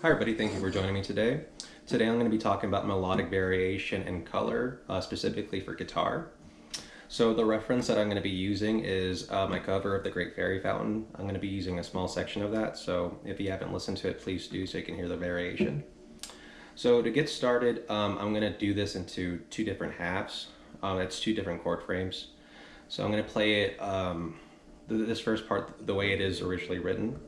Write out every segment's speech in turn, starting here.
Hi everybody, thank you for joining me today. Today I'm going to be talking about melodic variation and color, specifically for guitar. So the reference that I'm going to be using is my cover of The Great Fairy Fountain. I'm going to be using a small section of that, so if you haven't listened to it, please do so you can hear the variation. So to get started, I'm going to do this into two different halves. It's two different chord frames. So I'm going to play it, this first part the way it is originally written.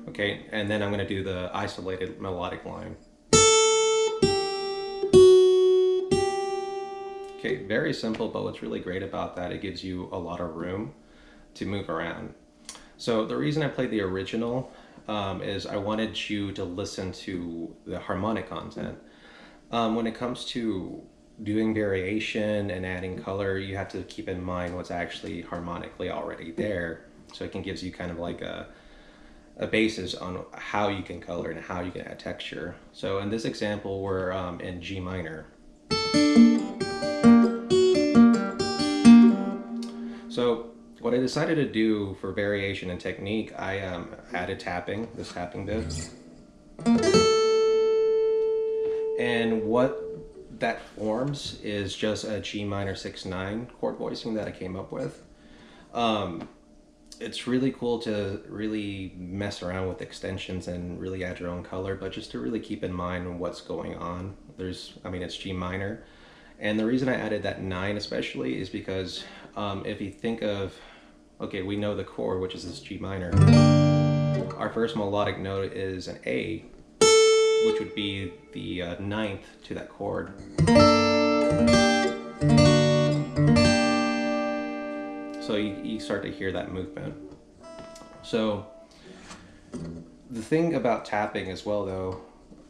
Okay, and then I'm going to do the isolated melodic line. Okay, very simple, but what's really great about that, it gives you a lot of room to move around. So the reason I played the original is I wanted you to listen to the harmonic content. When it comes to doing variation and adding color, you have to keep in mind what's actually harmonically already there. So it gives you kind of like a basis on how you can color and how you can add texture. So in this example, we're in G minor. So what I decided to do for variation and technique, I added tapping, this tapping bit. And what that forms is just a G minor 6/9 chord voicing that I came up with. It's really cool to really mess around with extensions and really add your own color, but just to really keep in mind what's going on. It's G minor. And the reason I added that 9 especially is because if you think of, okay, we know the chord, which is this G minor. Our first melodic note is an A, which would be the ninth to that chord. So you start to hear that movement. So the thing about tapping as well though,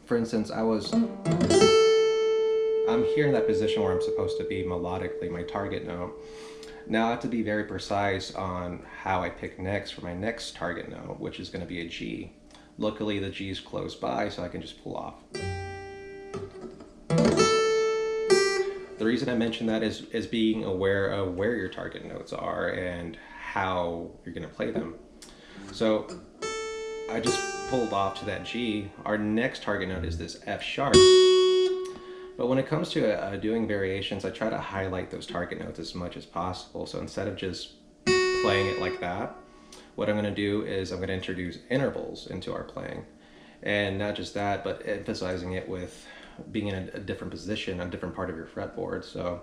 for instance, I'm here in that position where I'm supposed to be melodically, my target note. Now I have to be very precise on how I pick next for my next target note, which is going to be a G. Luckily the G is close by, so I can just pull off. The reason I mention that is being aware of where your target notes are and how you're going to play them. So I just pulled off to that G. Our next target note is this F sharp. But when it comes to doing variations, I try to highlight those target notes as much as possible. So instead of just playing it like that, what I'm going to do is I'm going to introduce intervals into our playing. And not just that, but emphasizing it with being in a different position, a different part of your fretboard. So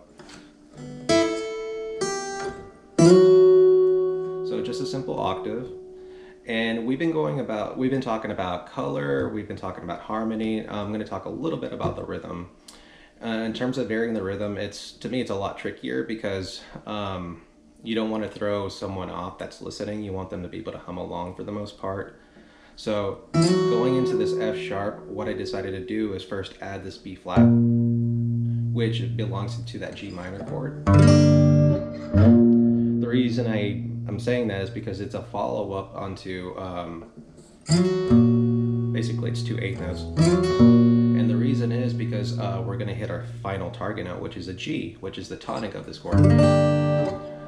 just a simple octave. And we've been talking about color, we've been talking about harmony. I'm going to talk a little bit about the rhythm. In terms of varying the rhythm, to me it's a lot trickier because you don't want to throw someone off that's listening. You want them to be able to hum along for the most part. So going into this F sharp, what I decided to do is first add this B flat, which belongs to that G minor chord. The reason I'm saying that is because it's a follow-up onto, basically it's 2 8th notes. And the reason is because we're going to hit our final target note, which is a G, which is the tonic of this chord.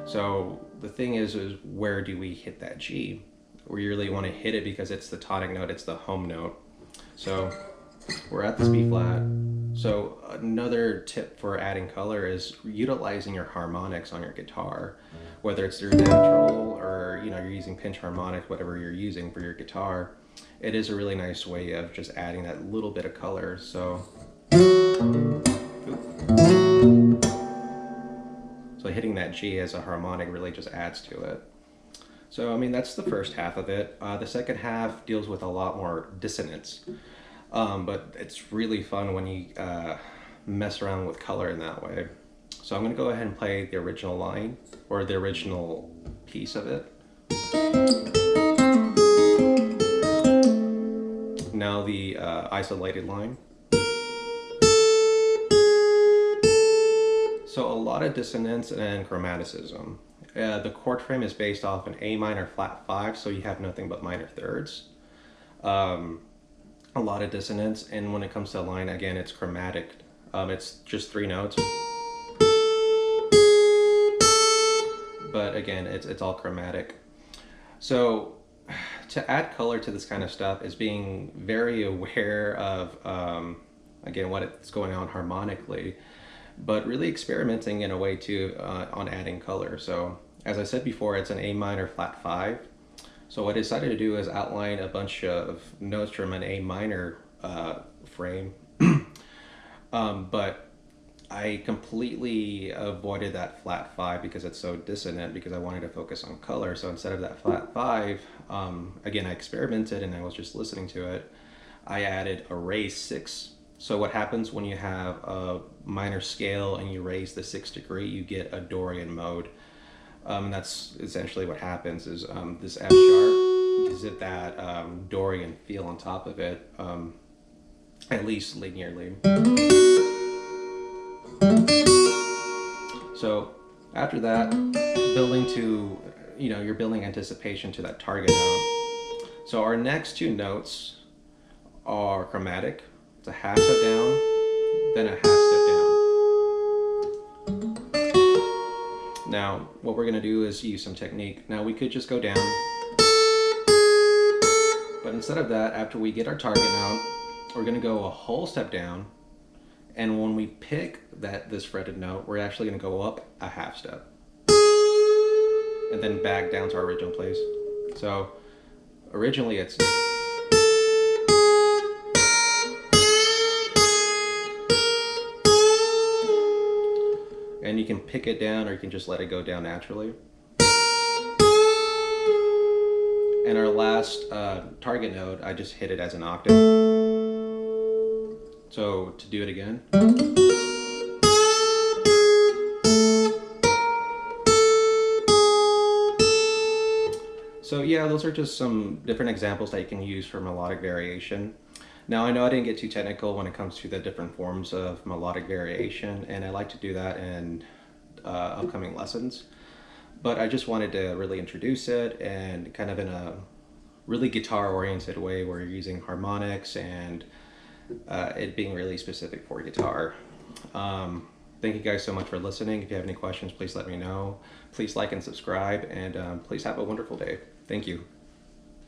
So the thing is where do we hit that G? We really want to hit it because it's the tonic note, it's the home note. So we're at this B flat. So another tip for adding color is utilizing your harmonics on your guitar, whether it's through natural or you're using pinch harmonics, whatever you're using for your guitar. It is a really nice way of just adding that little bit of color. So hitting that G as a harmonic really just adds to it. So that's the first half of it. The second half deals with a lot more dissonance, but it's really fun when you mess around with color in that way. So I'm going to go ahead and play the original line, or the original piece of it. Now the isolated line. So a lot of dissonance and chromaticism. The chord frame is based off an A minor flat 5, so you have nothing but minor thirds. A lot of dissonance, and when it comes to a line, again, it's chromatic. It's just 3 notes. again, it's all chromatic. So to add color to this kind of stuff is being very aware of, again, what's going on harmonically, but really experimenting in a way too on adding color. So as I said before, it's an A minor flat 5. So what I decided to do is outline a bunch of notes from an A minor frame, but I completely avoided that flat 5 because it's so dissonant, because I wanted to focus on color. So instead of that flat 5, again, I experimented and I was just listening to it. I added a raised 6. So what happens when you have a minor scale and you raise the 6th degree, you get a Dorian mode. And that's essentially what happens is this F sharp gives it that Dorian feel on top of it, at least linearly. So after that, building to, you're building anticipation to that target note. So our next 2 notes are chromatic. It's a half step down, then a half step down. Now, what we're going to do is use some technique. Now, we could just go down, but instead of that, after we get our target note, we're going to go a whole step down, and when we pick this fretted note, we're actually going to go up a half step, and then back down to our original place. So, originally it's... and you can pick it down or you can just let it go down naturally. And our last target note, I just hit it as an octave. So to do it again. So yeah, those are just some different examples that you can use for melodic variation. Now, I know I didn't get too technical when it comes to the different forms of melodic variation, and I like to do that in upcoming lessons. But I just wanted to really introduce it, and kind of in a really guitar-oriented way where you're using harmonics and it being really specific for guitar. Thank you guys so much for listening. If you have any questions, please let me know. Please like and subscribe, and please have a wonderful day. Thank you.